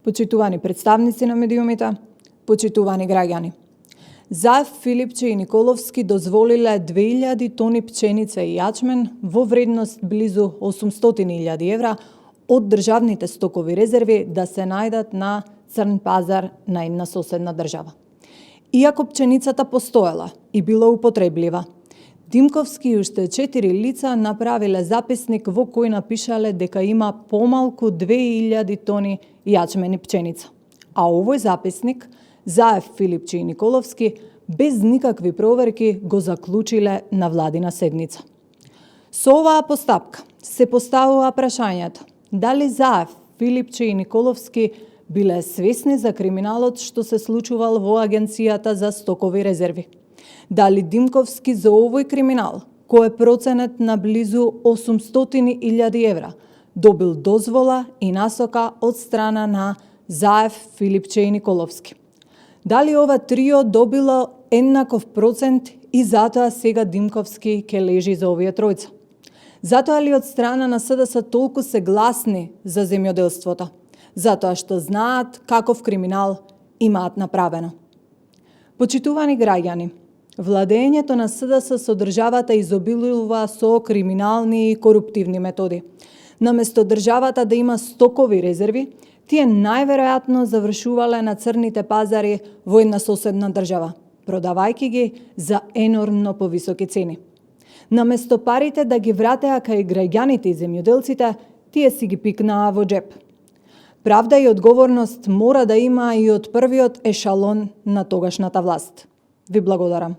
Почитувани представници на медиумите, почитувани граѓани. Заев, Филипче и Николовски дозволиле 2000 тони пченица и јачмен во вредност близу 800.000 евра од државните стокови резерви да се најдат на црн пазар на една соседна држава. Иако пченицата постоела и била употреблива, Димковски и уште 4 лица направиле записник во кој напишале дека има помалку 2000 тони јачмен и пченица. А овој записник Заев, Филипче и Николовски без никакви проверки го заклучиле на владина седница. Со оваа постапка се поставува прашањето дали Заев, Филипче и Николовски биле свесни за криминалот што се случувал во Агенцијата за стокови резерви. Дали Димковски за овој криминал, кој е проценет на близу 800.000 евра, добил дозвола и насока од страна на Заев, Филипче и Николовски. Дали ова трио добило еднаков процент и затоа сега Димковски ке лежи за овие тројца? Затоа ли од страна на СДС толку се гласни за земјоделството? Затоа што знаат каков криминал имаат направено. Почитувани граѓани, владењето на СДС со државата изобилува со криминални и коруптивни методи. Наместо државата да има стокови резерви, тие најверојатно завршувале на црните пазари во една соседна држава, продавајќи ги за енормно повисоки цени. Наместо парите да ги вратеа кај граѓаните и земјоделците, тие си ги пикнаа во джеп. Правда и одговорност мора да има и од првиот ешалон на тогашната власт. Ви благодарам.